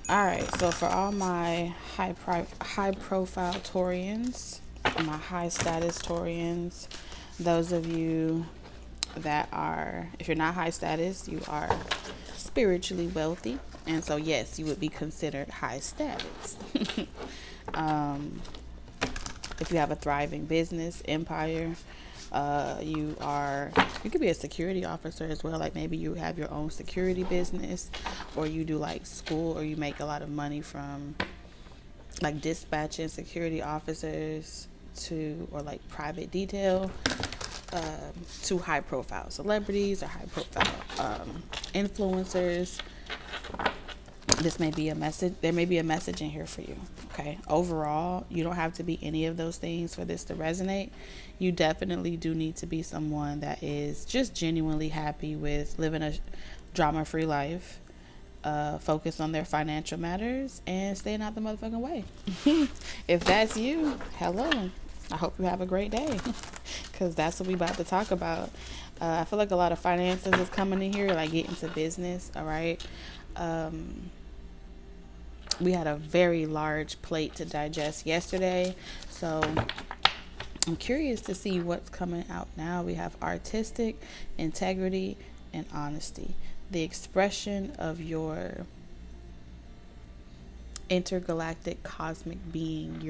All right, so for all my high profile Taurians, my high status Taurians, those of you that are, if you're not high status, you are spiritually wealthy, and so yes, you would be considered high status. um, if you have a thriving business empire, you could be a security officer as well. Like maybe you have your own security business, or you do like school, or you make a lot of money from like dispatching security officers to, or like private detail, to high profile celebrities or high profile influencers. This may be a message. There may be a message in here for you. Okay. Overall, you don't have to be any of those things for this to resonate. You definitely do need to be someone that is just genuinely happy with living a drama-free life, focus on their financial matters, and staying out the motherfucking way. If that's you, hello. I hope you have a great day, because that's what we about to talk about. I feel like a lot of finances is coming in here, like getting to business. All right. We had a very large plate to digest yesterday, so I'm curious to see what's coming out now. We have artistic integrity and honesty, the expression of your intergalactic cosmic being.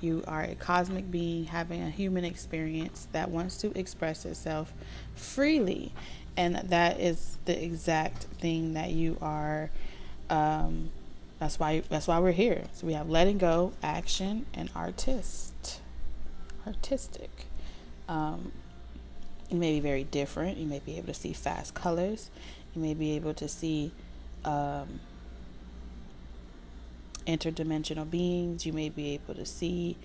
You are a cosmic being having a human experience that wants to express itself freely, and that is the exact thing that you are. That's why we're here. So we have letting go, action, and artistic. You may be very different. You may be able to see fast colors. You may be able to see interdimensional beings. You may be able to see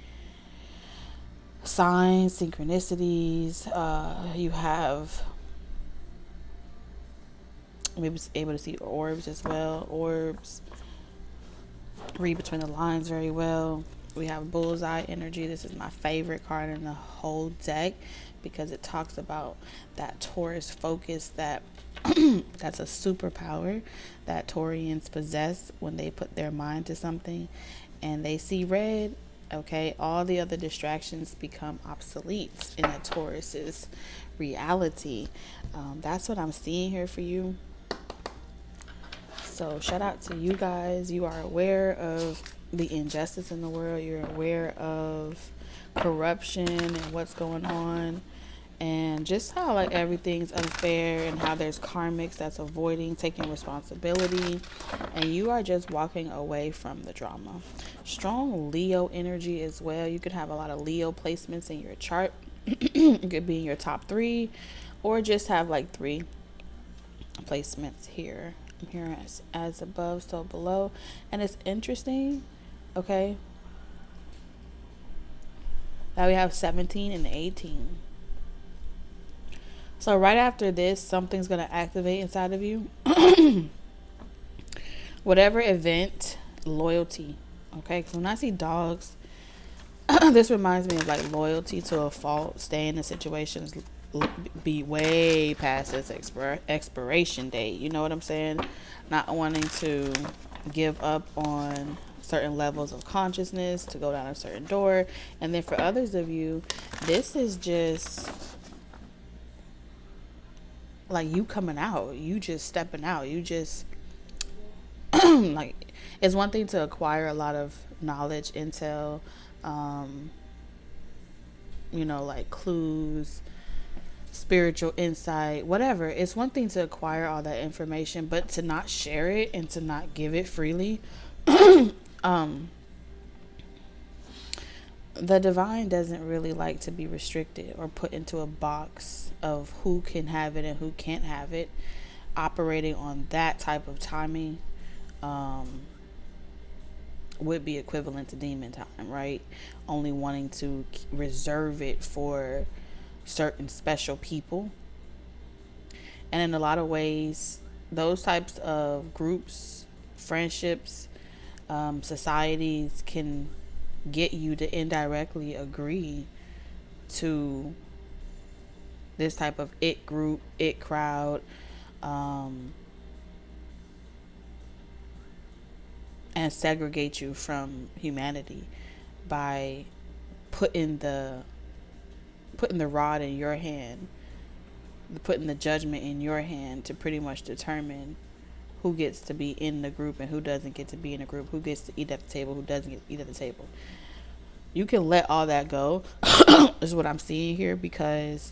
signs, synchronicities. You have maybe able to see orbs as well. Orbs. Read between the lines very well. We have bullseye energy. This is my favorite card in the whole deck, because it talks about that Taurus focus, that that's a superpower that Taurians possess when they put their mind to something and they see red. Okay, all the other distractions become obsolete in a Taurus's reality. That's what I'm seeing here for you. So shout out to you guys. You are aware of the injustice in the world. You're aware of corruption and what's going on, and just how like everything's unfair, and how there's karmics that's avoiding taking responsibility, and you are just walking away from the drama. Strong Leo energy as well. You could have a lot of Leo placements in your chart. It could be in your top 3, or just have like 3 placements here. I'm here as above, so below. And it's interesting, okay, that we have 17 and 18. So right after this, something's going to activate inside of you. Whatever event, loyalty. Okay, because when I see dogs, this reminds me of like loyalty to a fault, staying in situations be way past its expiration date. You know what I'm saying? Not wanting to give up on certain levels of consciousness, to go down a certain door. And then for others of you, this is just like you coming out, you just stepping out, you just like, it's one thing to acquire a lot of knowledge, intel, like clues, spiritual insight, whatever. It's one thing to acquire all that information, but to not share it and to not give it freely. The divine doesn't really like to be restricted or put into a box of who can have it and who can't have it. Operating on that type of timing would be equivalent to demon time, right? Only wanting to reserve it for certain special people. And in a lot of ways, those types of groups, friendships, societies can get you to indirectly agree to this type of it group, it crowd, and segregate you from humanity by putting the rod in your hand, putting the judgment in your hand to pretty much determine who gets to be in the group and who doesn't get to be in the group, who gets to eat at the table, who doesn't get to eat at the table. You can let all that go is what I'm seeing here, because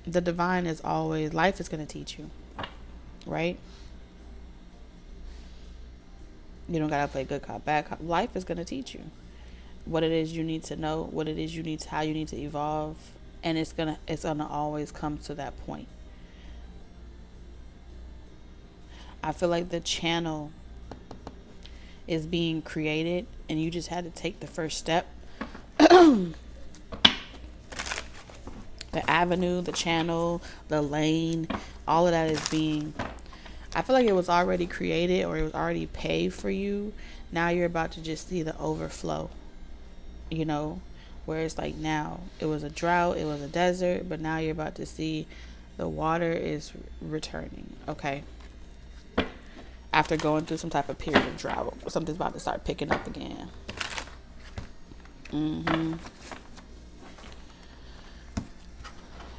the divine is always, life is going to teach you, right? You don't got to play good cop, bad cop. Life is going to teach you what it is you need to know, what it is you need to, how you need to evolve. And it's gonna always come to that point. I feel like the channel is being created and you just had to take the first step. The avenue, the channel, the lane, all of that is being, I feel like it was already created or it was already paved for you. Now you're about to just see the overflow, you know, where it's like now it was a drought, it was a desert, but now you're about to see the water is returning, okay? After going through some type of period of drought, something's about to start picking up again. And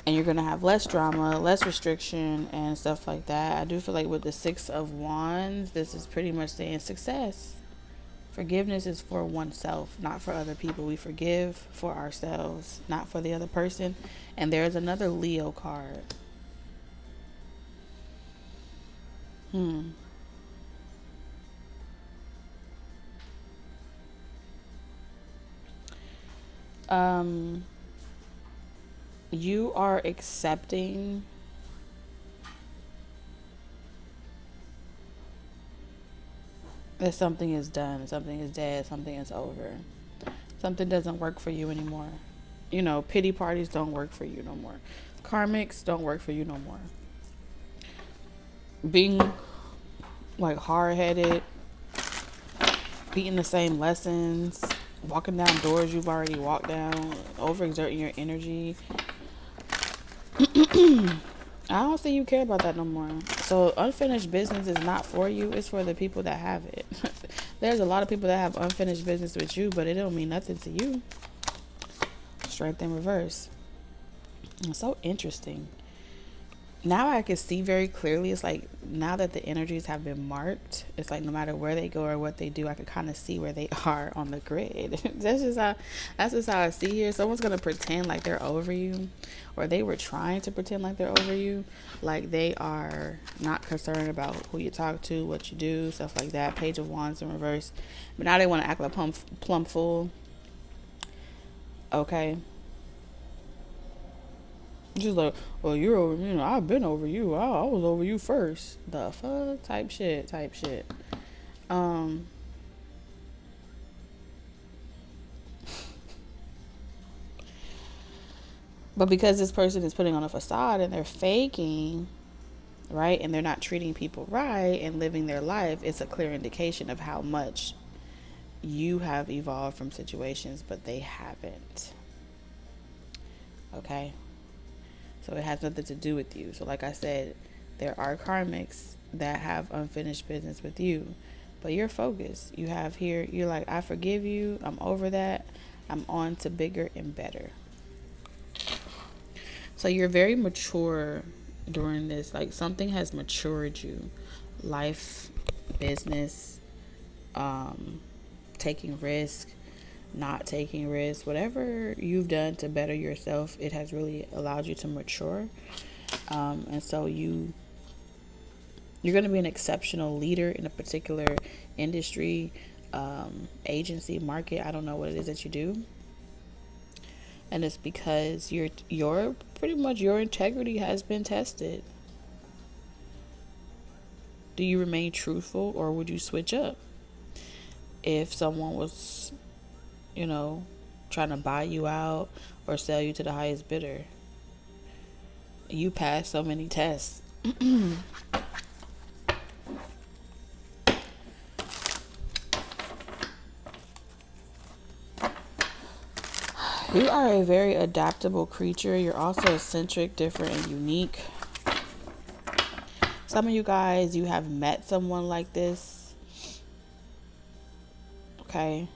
you're going to have less drama, less restriction, and stuff like that. I do feel like with the 6 of Wands, this is pretty much saying success. Forgiveness is for oneself, not for other people. We forgive for ourselves, not for the other person. And there's another Leo card. You are accepting that something is done, something is dead, something is over. Something doesn't work for you anymore. You know, pity parties don't work for you no more. Karmics don't work for you no more. Being like hard-headed, beating the same lessons, walking down doors you've already walked down, overexerting your energy. I don't think you care about that no more. So unfinished business is not for you. It's for the people that have it. There's a lot of people that have unfinished business with you, but it don't mean nothing to you. Strength in reverse. It's so interesting. Now I can see very clearly. It's like now that the energies have been marked, it's like no matter where they go or what they do, I can kind of see where they are on the grid. That's just how I see here. Someone's gonna pretend like they're over you, or they were trying to pretend like they're over you, like they are not concerned about who you talk to, what you do, stuff like that. Page of Wands in reverse, but now they want to act like plumb fool. Okay. Just like, well, you're over me. You know, I've been over you. I was over you first. The fuck? Type shit. But because this person is putting on a facade and they're faking, right? And they're not treating people right and living their life, it's a clear indication of how much you have evolved from situations, but they haven't. Okay? So it has nothing to do with you. So like I said, there are karmics that have unfinished business with you, but you're focused. You have here, you're like, I forgive you. I'm over that. I'm on to bigger and better. So you're very mature during this. Like something has matured you. Life, business, taking risk, not taking risks, whatever you've done to better yourself, it has really allowed you to mature. And so you're going to be an exceptional leader in a particular industry, agency, market. I don't know what it is that you do. And it's because your pretty much your integrity has been tested. Do you remain truthful, or would you switch up if someone was, you know, trying to buy you out or sell you to the highest bidder? You passed so many tests. You are a very adaptable creature. You're also eccentric, different, and unique. Some of you guys, you have met someone like this. Okay.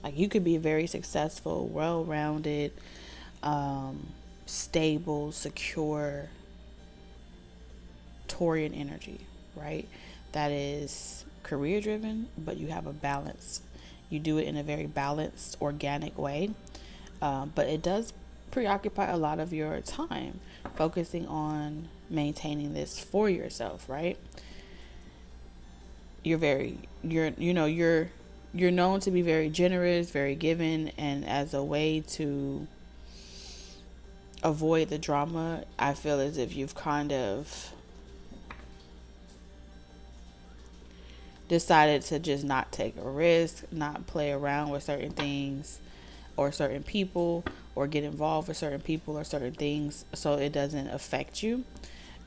Like, you could be very successful, well-rounded, stable, secure, Taurian energy, right? That is career driven, but you have a balance. You do it in a very balanced, organic way. But it does preoccupy a lot of your time, focusing on maintaining this for yourself, right? You're known to be very generous, very giving, and as a way to avoid the drama, I feel as if you've kind of decided to just not take a risk, not play around with certain things or certain people, or get involved with certain people or certain things so it doesn't affect you.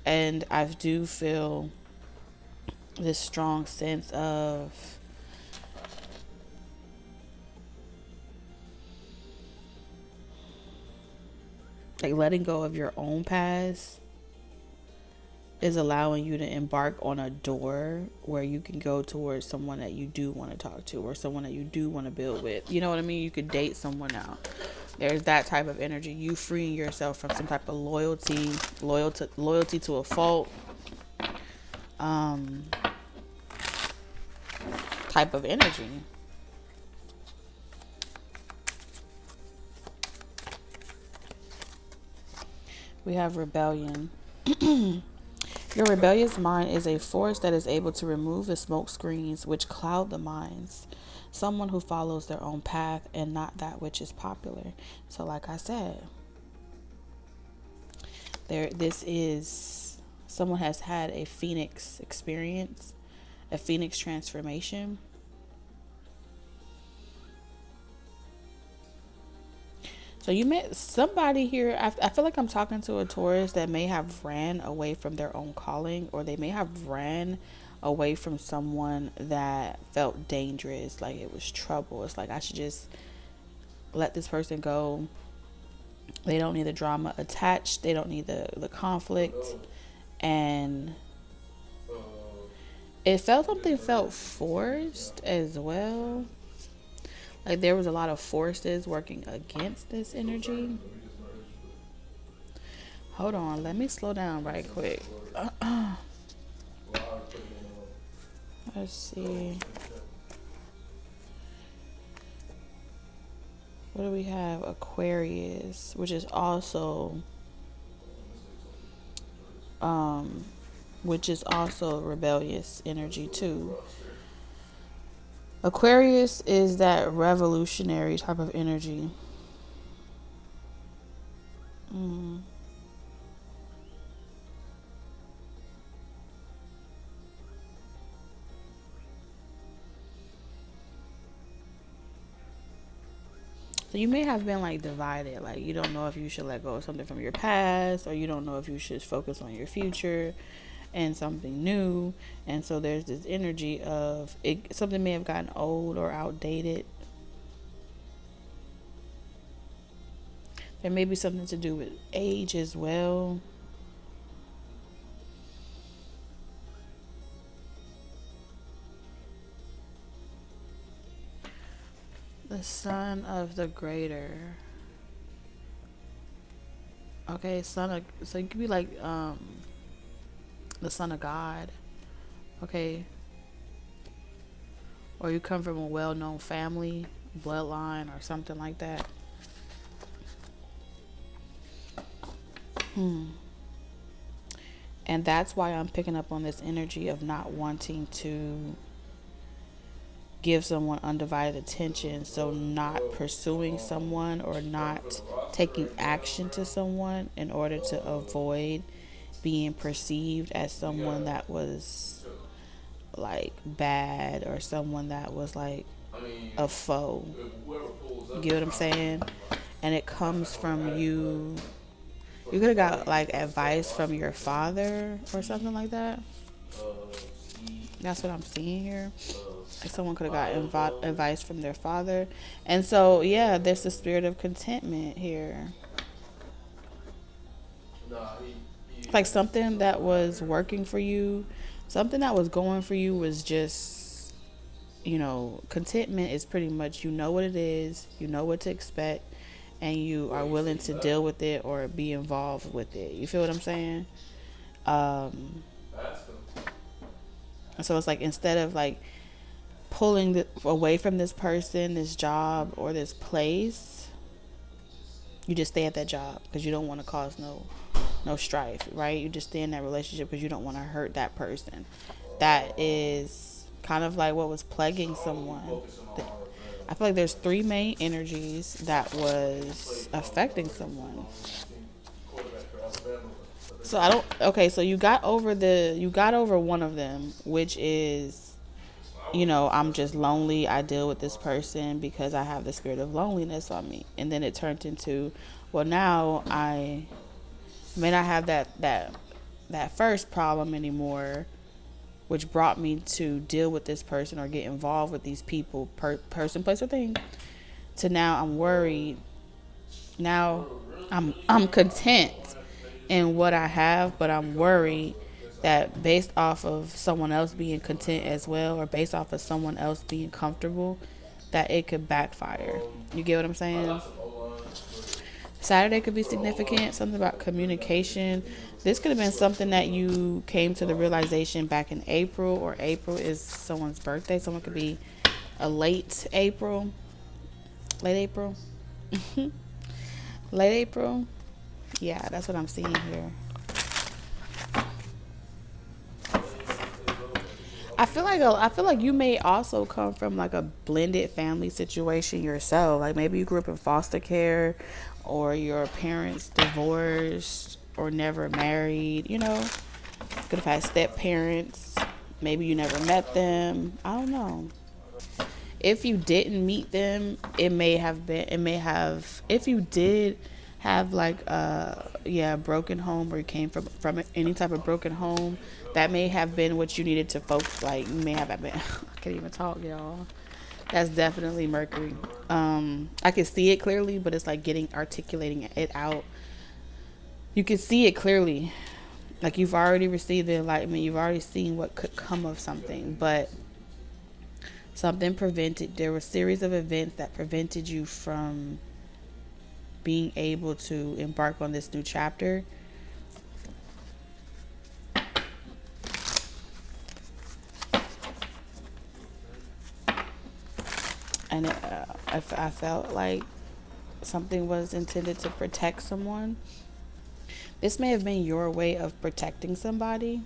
And I do feel this strong sense of like letting go of your own past is allowing you to embark on a door where you can go towards someone that you do want to talk to, or someone that you do want to build with. You know what I mean? You could date someone now. There's that type of energy. You freeing yourself from some type of loyalty to a fault, type of energy. We have rebellion. Your rebellious mind is a force that is able to remove the smoke screens which cloud the minds. Someone who follows their own path and not that which is popular. So like I said, this is someone has had a phoenix experience, a phoenix transformation. So you met somebody here. I feel like I'm talking to a Taurus that may have ran away from their own calling, or they may have ran away from someone that felt dangerous, like it was trouble. It's like, I should just let this person go. They don't need the drama attached. They don't need the conflict. And something felt forced as well. Like there was a lot of forces working against this energy. Hold on, let me slow down right quick. Let's see. What do we have? Aquarius, which is also rebellious energy too. Aquarius is that revolutionary type of energy. So you may have been like divided, like you don't know if you should let go of something from your past, or you don't know if you should focus on your future and something new. And so there's this energy of it, something may have gotten old or outdated. There may be something to do with age as well. The son of the greater. Okay, so you could be like the son of God. Okay. Or you come from a well-known family, bloodline, or something like that. And that's why I'm picking up on this energy of not wanting to give someone undivided attention. So not pursuing someone or not taking action to someone in order to avoid being perceived as someone that was like bad, or someone that was like a foe. You get what I'm saying? And it comes from you. You could have got like advice from your father or something like that. That's what I'm seeing here. Like someone could have got advice from their father. And so, yeah, there's the spirit of contentment here. Like something that was working for you, something that was going for you was just, contentment is pretty much, you know what it is, you know what to expect, and you are willing to deal with it or be involved with it. You feel what I'm saying? So it's like, instead of like pulling away from this person, this job, or this place, you just stay at that job because you don't want to cause no strife, right? You just stay in that relationship because you don't want to hurt that person. That is kind of like what was plaguing someone. I feel like there's three main energies that was affecting someone. So I don't. Okay, so you got over one of them, which is, I'm just lonely. I deal with this person because I have the spirit of loneliness on me, and then it turned into, well, now I may not have that first problem anymore, which brought me to deal with this person or get involved with these people, person, place, or thing. To now I'm worried. Now I'm content in what I have, but I'm worried that based off of someone else being content as well, or based off of someone else being comfortable, that it could backfire. You get what I'm saying? Saturday could be significant, something about communication. This could have been something that you came to the realization back in April, or April is someone's birthday. Someone could be a late April. Late April. Yeah, that's what I'm seeing here. I feel like you may also come from like a blended family situation yourself. Like maybe you grew up in foster care, or your parents divorced or never married. Could have had step parents. Maybe you never met them. I don't know. If you didn't meet them, if you did have like a broken home, or you came from any type of broken home, that may have been what you needed to focus. Like, you may have been I can't even talk, y'all. That's definitely Mercury. I can see it clearly, but it's like articulating it out. You can see it clearly. Like, you've already received the enlightenment. You've already seen what could come of something, but something there were a series of events that prevented you from being able to embark on this new chapter. And I felt like something was intended to protect someone. This may have been your way of protecting somebody.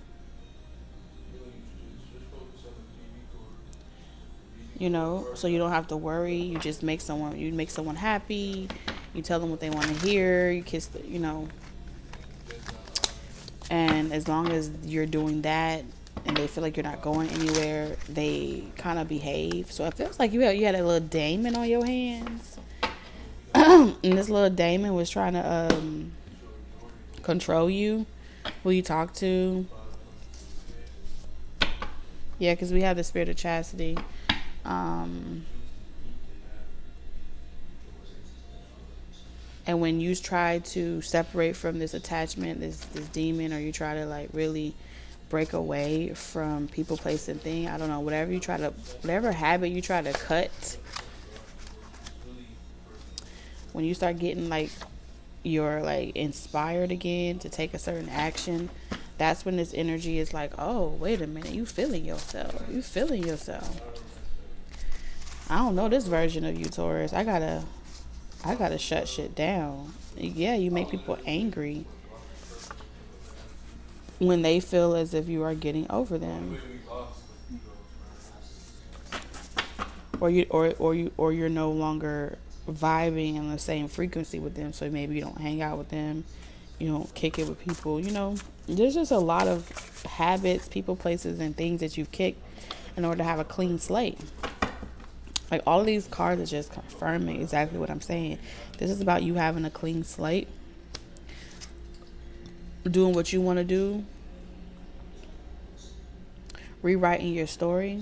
So you don't have to worry. You just make someone happy. You tell them what they want to hear. You kiss, and as long as you're doing that, and they feel like you're not going anywhere, they kind of behave. So it feels like you had a little daemon on your hands, and this little daemon was trying to control you, who you talk to. Yeah, because we have the spirit of chastity. And when you try to separate from this attachment, this demon, or you try to like really break away from people, place, and thing, I don't know, whatever habit you try to cut, when you start getting like you're like inspired again to take a certain action, that's when this energy is like, oh, wait a minute, you feeling yourself. I don't know this version of you, Taurus. I gotta shut shit down. Yeah, you make people angry when they feel as if you are getting over them, or you're no longer vibing in the same frequency with them. So maybe you don't hang out with them, you don't kick it with people. There's just a lot of habits, people, places, and things that you've kicked in order to have a clean slate. Like, all of these cards are just confirming exactly what I'm saying. This is about you having a clean slate, doing what you want to do, rewriting your story.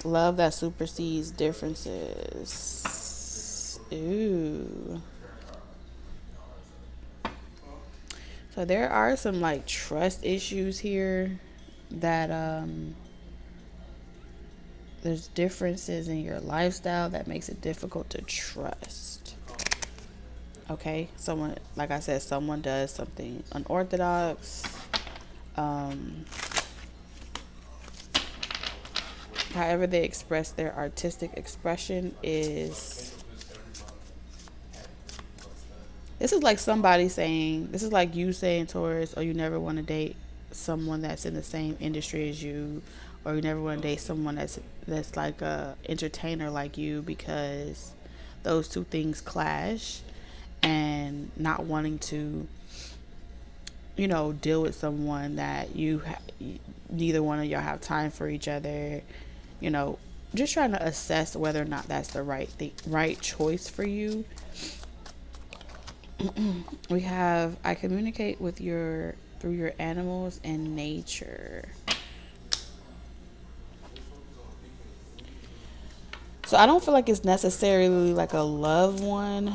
Love that supersedes differences. Ooh. So there are some like trust issues here that there's differences in your lifestyle that makes it difficult to trust. Okay, someone, like I said, someone does something unorthodox. Um, However they express their artistic expression is, this is like somebody saying, this is like you saying, Taurus, oh, you never want to date someone that's in the same industry as you, or you never want to date someone that's like a entertainer like you, because those two things clash. And not wanting to, deal with someone that neither one of y'all have time for each other, you know, just trying to assess whether or not that's the right choice for you. We have, I communicate with through your animals and nature. So I don't feel like it's necessarily like a loved one,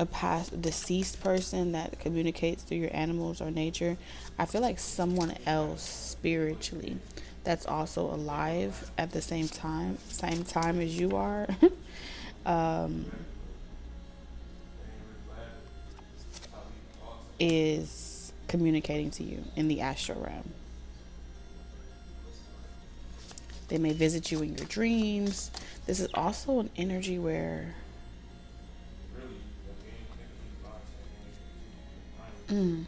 a past deceased person that communicates through your animals or nature. I feel like someone else spiritually that's also alive at the same time as you are. um, is communicating to you in the astral realm. They may visit you in your dreams. This is also an energy where could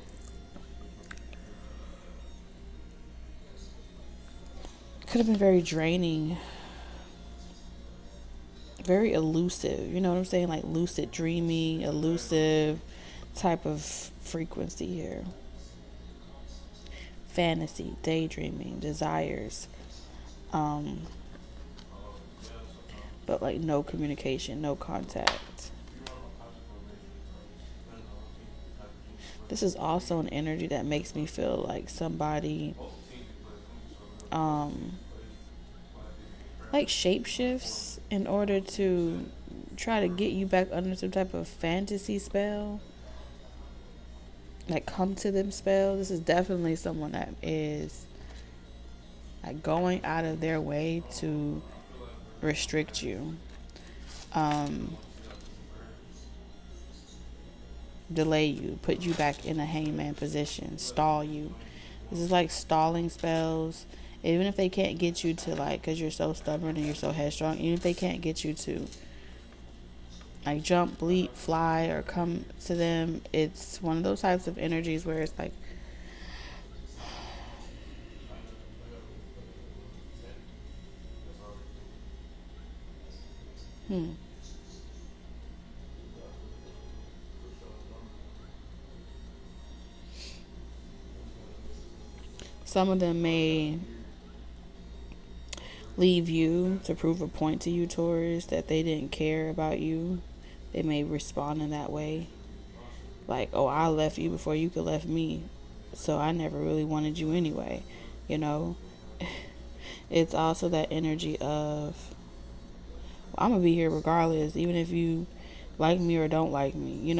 have been very draining, very elusive. You know what I'm saying? Like lucid dreaming, elusive type of frequency here. Fantasy, daydreaming, desires. But like no communication, no contact. This is also an energy that makes me feel like somebody like shapeshifts in order to try to get you back under some type of fantasy spell, like come to them spell. This is definitely someone that is like going out of their way to restrict you, delay you, put you back in a hangman position, stall you. This is like stalling spells. Even if they can't get you to like, because you're so stubborn and you're so headstrong, even if they can't get you to like jump, leap, fly, or come to them, it's one of those types of energies where it's like, some of them may leave you to prove a point to you, Taurus, that they didn't care about you. They may respond in that way. Like, oh, I left you before you could left me, so I never really wanted you anyway. You know, it's also that energy of, well, I'm going to be here regardless, even if you like me or don't like me,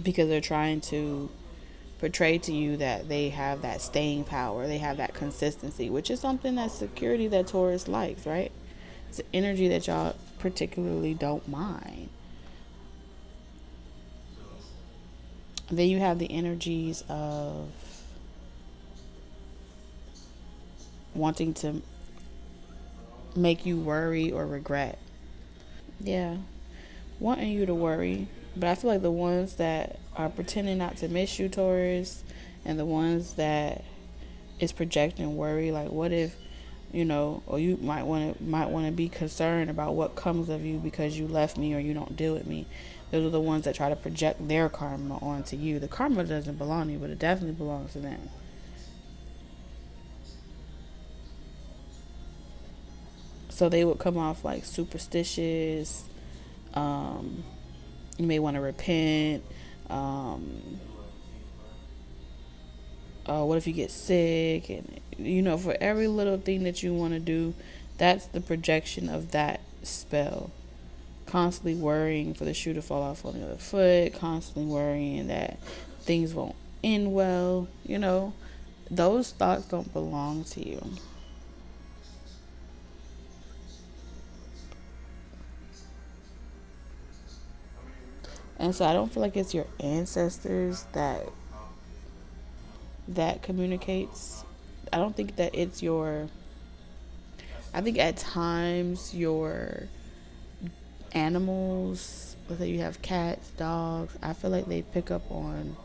because they're trying to portray to you that they have that staying power, they have that consistency, which is something that security that Taurus likes, right? It's an energy that y'all particularly don't mind. Then you have the energies of wanting to make you worry or regret. Yeah, wanting you to worry. But I feel like the ones that are pretending not to miss you, Taurus, and the ones that is projecting worry, like what if, or you might want to be concerned about what comes of you because you left me or you don't deal with me. Those are the ones that try to project their karma onto you. The karma doesn't belong to you, but it definitely belongs to them. So they would come off like superstitious. You may want to repent. What if you get sick? And for every little thing that you want to do, that's the projection of that spell. constantly worrying for the shoe to fall off on the other foot, constantly worrying that things won't end well, those thoughts don't belong to you. And so I don't feel like it's your ancestors that communicates. I don't think that it's your, I think at times your animals, let's say you have cats, dogs, I feel like they pick up on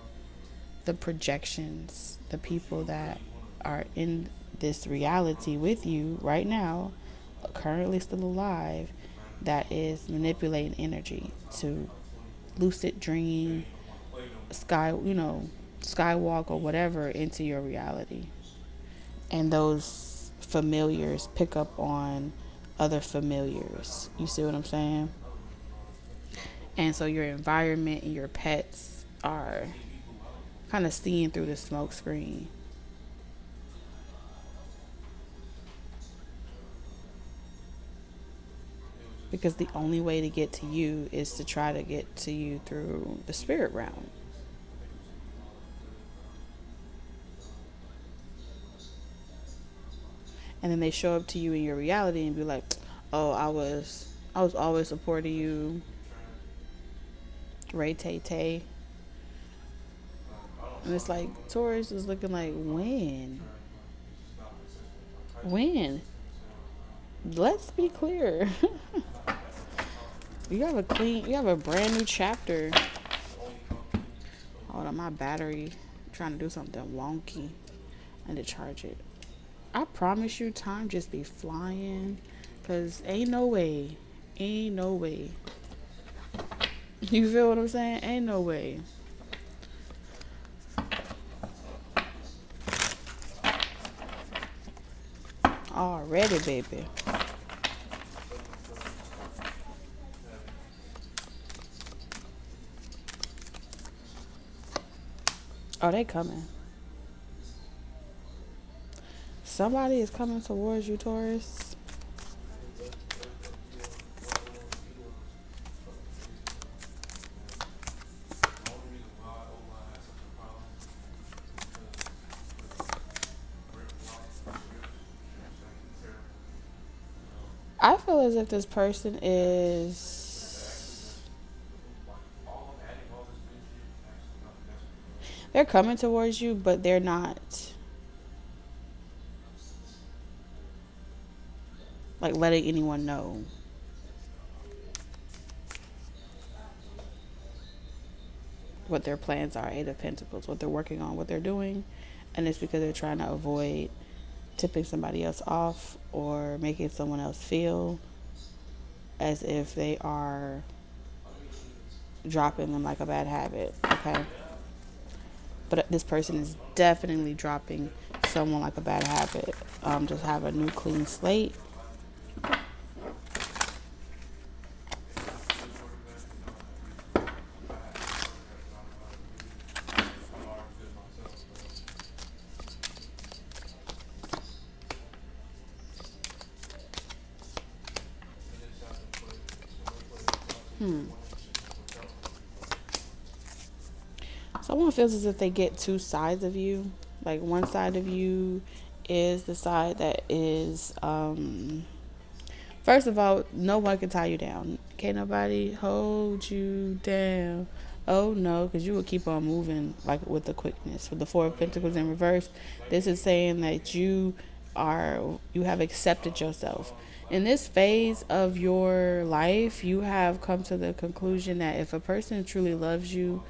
the projections, the people that are in this reality with you right now, currently still alive, that is manipulating energy to lucid dream, skywalk or whatever into your reality. And those familiars pick up on other familiars. You see what I'm saying? And so your environment and your pets are kind of seeing through the smoke screen. Because the only way to get to you is to try to get to you through the spirit realm. And then they show up to you in your reality and be like, "Oh, I was always supporting you, Ray Tay Tay." And it's like Taurus is looking like, when? Let's be clear. You have a brand new chapter. Hold on, my battery trying to do something wonky. I need to charge it. I promise you, time just be flying. Cause ain't no way. You feel what I'm saying? Ain't no way. Already, baby. Oh, they coming. Somebody is coming towards you, Taurus. I feel as if this person is, they're coming towards you, but they're not like letting anyone know. What their plans are, Eight of Pentacles, what they're working on, what they're doing. And it's because they're trying to avoid tipping somebody else off or making someone else feel as if they are dropping them like a bad habit, okay? But this person is definitely dropping someone like a bad habit. Just have a new clean slate. Someone feels as if they get two sides of you. Like one side of you is the side that is, first of all, no one can tie you down. Can't nobody hold you down. Oh no, because you will keep on moving like with the quickness. With the Four of Pentacles in reverse, this is saying that you have accepted yourself. In this phase of your life, you have come to the conclusion that if a person truly loves you,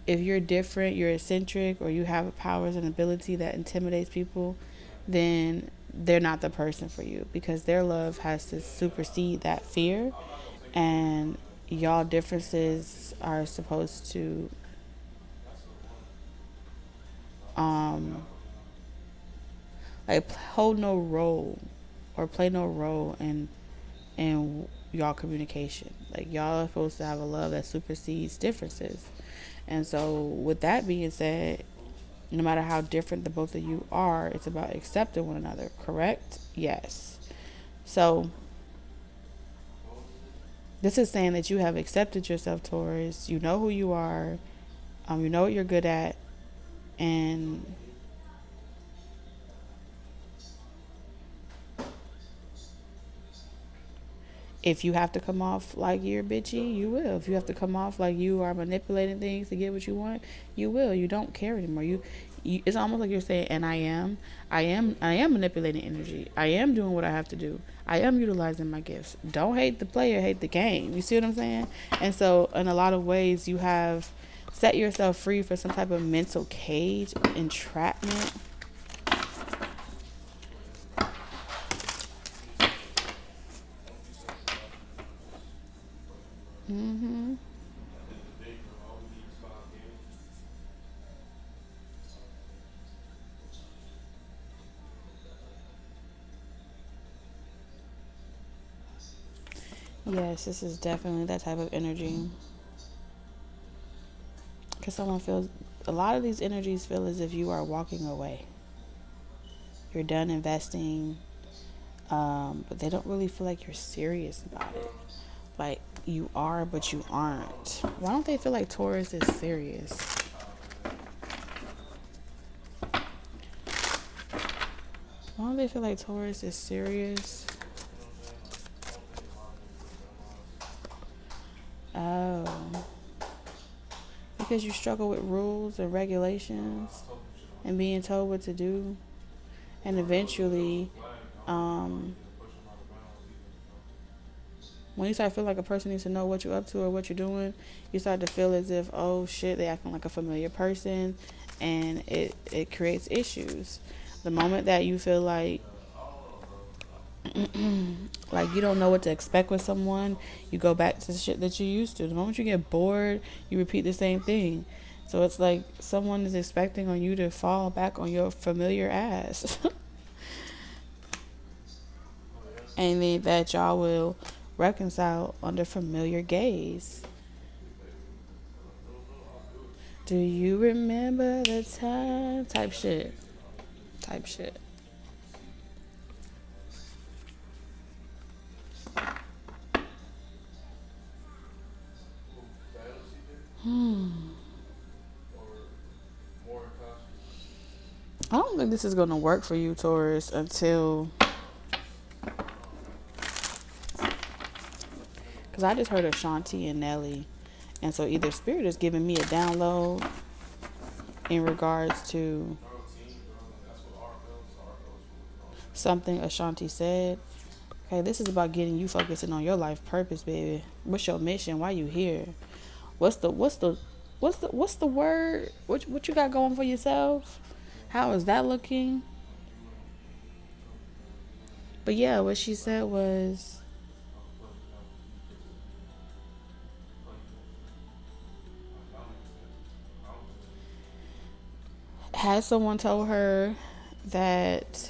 if you're different, you're eccentric, or you have powers and ability that intimidates people, then they're not the person for you, because their love has to supersede that fear, and y'all differences are supposed to like hold no role or play no role in y'all communication. Like y'all are supposed to have a love that supersedes differences. And so with that being said, no matter how different the both of you are, it's about accepting one another, correct? Yes. So This is saying that you have accepted yourself, Taurus. You know who you are. You know what you're good at. And if you have to come off like you're bitchy, you will. If you have to come off like you are manipulating things to get what you want, you will. You don't care anymore. It's almost like you're saying, and I am manipulating energy. I am doing what I have to do. I am utilizing my gifts. Don't hate the player, hate the game. You see what I'm saying? And so in a lot of ways you have set yourself free for some type of mental cage, entrapment. Mm-hmm. Yes, this is definitely that type of energy. Because someone feels, a lot of these energies feel as if you are walking away. You're done investing, but they don't really feel like you're serious about it. Like you are, but you aren't. Why don't they feel like Taurus is serious? Why don't they feel like Taurus is serious? Oh. Because you struggle with rules and regulations and being told what to do. And eventually, when you start feeling like a person needs to know what you're up to or what you're doing, you start to feel as if, oh shit, they acting like a familiar person, and it creates issues. The moment that you feel like like you don't know what to expect with someone, you go back to the shit that you used to. The moment you get bored, you repeat the same thing. So it's like someone is expecting on you to fall back on your familiar ass. And then that y'all will reconcile under familiar gaze. Do you remember the time? Type shit. Type shit. I don't think this is going to work for you, Taurus, until... Because I just heard Ashanti and Nelly. And so either Spirit is giving me a download in regards to something Ashanti said. Okay, this is about getting you focusing on your life purpose, baby. What's your mission? Why you here? What's the word? What you got going for yourself? How is that looking? But yeah, what she said was, had someone told her that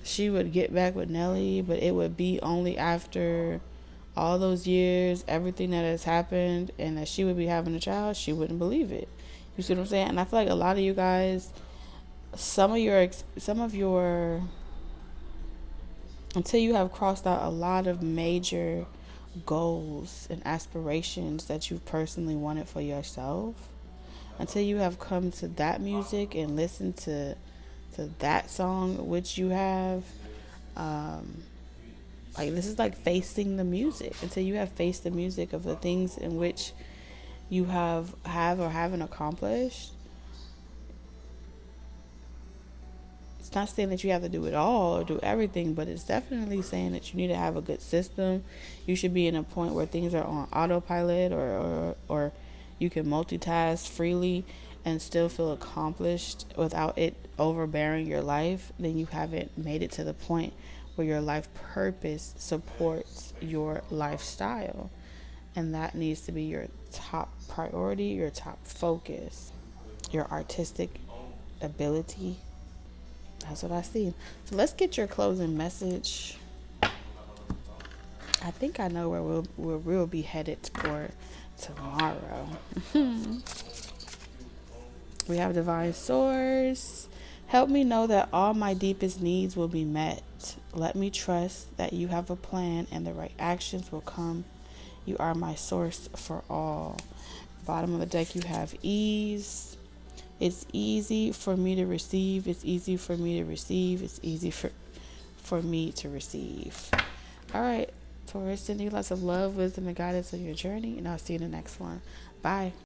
she would get back with Nelly, but it would be only after all those years, everything that has happened, and that she would be having a child, she wouldn't believe it. You see what I'm saying? And I feel like a lot of you guys, some of your, until you have crossed out a lot of major goals and aspirations that you personally wanted for yourself, until you have come to that music and listened to that song, which you have, like this is like facing the music. Until you have faced the music of the things in which you have or haven't accomplished. It's not saying that you have to do it all or do everything, but it's definitely saying that you need to have a good system. You should be in a point where things are on autopilot, or you can multitask freely and still feel accomplished without it overbearing your life. Then you haven't made it to the point where your life purpose supports your lifestyle. And that needs to be your top priority, your top focus, your artistic ability. That's what I see. So let's get your closing message. I think I know where we'll be headed for tomorrow. We have divine source. Help me know that all my deepest needs will be met. Let me trust that you have a plan and the right actions will come. You are my source for all. Bottom of the deck, you have ease. It's easy for me to receive. It's easy for me to receive. It's easy for me to receive. All right, Taurus, sending you lots of love, wisdom, and guidance on your journey, and I'll see you in the next one. Bye.